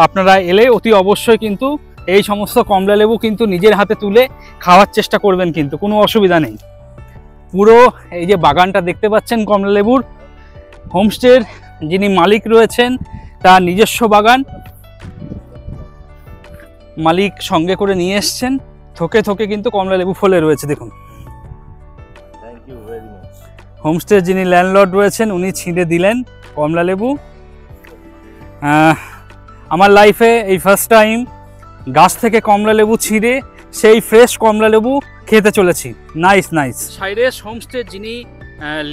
আপনারা এলে অতি অবশ্যই কিন্তু এই সমস্ত কমলা লেবু কিন্তু নিজের হাতে তুলে খাওয়ার চেষ্টা করবেন, কিন্তু কোনো অসুবিধা নেই। পুরো এই যে বাগানটা দেখতে পাচ্ছেন কমলা লেবুর, হোমস্টের যিনি মালিক রয়েছেন তার নিজস্ব বাগান, মালিক সঙ্গে করে নিয়ে এসছেন। থোকে থোকে কিন্তু কমলা লেবু ফলে রয়েছে, দেখুন। হোমস্টের যিনি ল্যান্ডলর্ড রয়েছেন উনি ছিঁড়ে দিলেন কমলা লেবু। আমার লাইফে এই ফার্স্ট টাইম গাছ থেকে কমলা লেবু ছিঁড়ে সেই ফ্রেশ কমলা লেবু খেতে চলেছি। Nice nice. সাইরেস হোমস্টের যিনি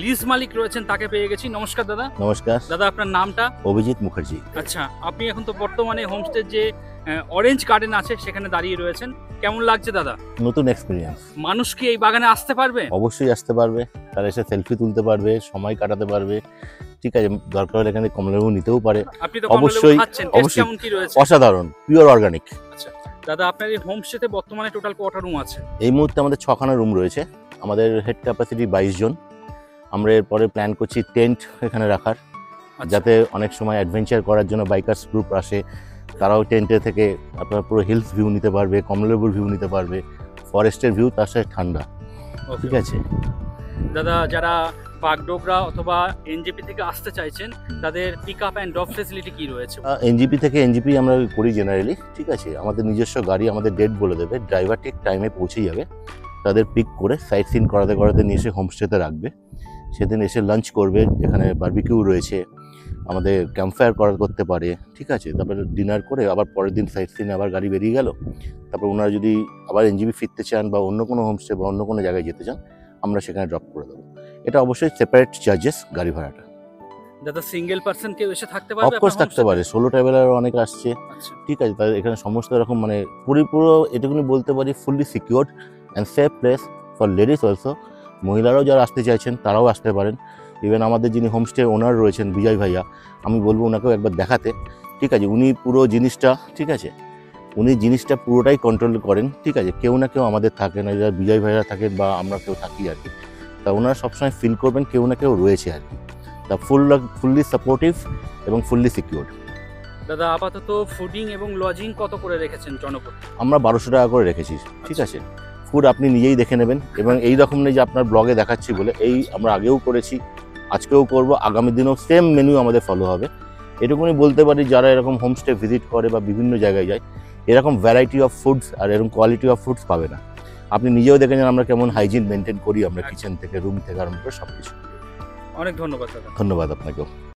লিজ মালিক রয়েছেন তাকে পেয়ে গেছি। নমস্কার দাদা। নমস্কার দাদা, আপনার নামটা? অভিজিৎ মুখার্জি। আচ্ছা, আপনি এখন তো বর্তমানে হোমস্টের যে অরেঞ্জ গার্ডেন আছে সেখানে দাঁড়িয়ে রয়েছেন, কেমন লাগছে দাদা? নতুন এক্সপিরিয়েন্স। মানুষ কি এই বাগানে আসতে পারবে? অবশ্যই আসতে পারবে, তারা এসে সেলফি তুলতে পারবে, সময় কাটাতে পারবে। ঠিক আছে, দরকার হলে এখানে কমলা লেবু নিতেও পারে। আপনি তো অবশ্যই খাচ্ছেন, টেস্ট কেমন কি রয়েছে? অসাধারণ, পিওর অর্গানিক। আচ্ছা দাদা, আপনার এই হোমস্টেতে বর্তমানে টোটাল কটা রুম আছে? এই মুহূর্তে আমাদের 6খানা রুম রয়েছে। আমাদের হেড ক্যাপাসিটি 22 জন। আমরা এরপরে প্ল্যান করছি টেন্ট এখানে রাখার, যাতে অনেক সময় অ্যাডভেঞ্চার করার জন্য বাইকার্স গ্রুপ আসে, তারাও টেন্টে থেকে আপনার পুরো হিলস ভিউ নিতে পারবে, কমলা লেবুর ভিউ নিতে পারবে, ফরেস্টের ভিউ, তার সাথে ঠান্ডা। ঠিক আছে দাদা, যারা বাগডোগরা অথবা এনজিপি থেকে আসতে চাইছেন তাদের pick up and drop facility কি রয়েছে? এনজিপি থেকে এনজিপি আমরা করি জেনারেলি। ঠিক আছে, আমাদের নিজস্ব গাড়ি আমাদের ডেট বলে দেবে, ড্রাইভার ঠিক টাইমে পৌঁছে যাবে, তাদের পিক করে সাইট সিন করাতে করাতে নিয়ে এসে হোমস্টেতে রাখবে। সেদিন এসে লাঞ্চ করবে, এখানে বারবিকিউ রয়েছে, আমাদের ক্যাম্পফায়ার করতে পারে। ঠিক আছে, তারপরে ডিনার করে আবার পরের দিন সাইট সিনে আবার গাড়ি বেরিয়ে গেল। তারপর ওনারা যদি আবার এনজিপি ফিরতে চান বা অন্য কোনো হোমস্টে বা অন্য কোনো জায়গায় যেতে চান, আমরা সেখানে ড্রপ করে দেবো। এটা অবশ্যই সেপারেট চার্জেস গাড়ি ভাড়াটা। দাদা, সিঙ্গেল পারসন কেউ এসে থাকতে পারবে? অফকোর্স থাকতে পারে, সোলো ট্রাভেলার অনেক আসছে। ঠিক আছে, তাদের এখানে সমস্ত রকম মানে পুরো এটুকুনি বলতে পারি fully secured and safe place for ladies also. মহিলারাও যারা আসতে চাইছেন তারাও আসতে পারেন। ইভেন আমাদের যিনি হোমস্টে ওনার রয়েছেন বিজয় ভাইয়া, আমি বলবো ওনাকেও একবার দেখাতে। ঠিক আছে, উনি পুরো জিনিসটা, ঠিক আছে, উনি জিনিসটা পুরোটাই কন্ট্রোল করেন। ঠিক আছে, কেউ না কেউ আমাদের থাকে না, যারা বিজয় ভাইয়া থাকেন বা আমরা কেউ থাকি আর কি, তা ওনারা সবসময় ফিল করবেন কেউ না কেউ রয়েছে আর কি। তা ফুললি সাপোর্টিভ এবং ফুললি সিকিউরড। দাদা, আপাতত ফুডিং এবং লজিং কত করে রেখেছেন জনপ্রতি? আমরা 1200 টাকা করে রেখেছি। ঠিক আছে, ফুড আপনি নিজেই দেখে নেবেন। এবং এই রকম নেই যে আপনার ব্লগে দেখাচ্ছি বলে, এই আমরা আগেও করেছি, আজকেও করব, আগামী দিনেও সেম মেনু আমাদের ফলো হবে। এটুকুনি বলতে পারি, যারা এরকম হোমস্টে ভিজিট করে বা বিভিন্ন জায়গায় যায়, এরকম ভ্যারাইটি অফ ফুডস আর এরকম কোয়ালিটি অফ ফুডস পাবে না। আপনি নিজেও দেখে যান আমরা কেমন হাইজিন মেনটেন করি, আমরা কিচেন থেকে রুম থেকে আরম্ভ করে সব কিছু। অনেক ধন্যবাদ দাদা। ধন্যবাদ আপনাকেও।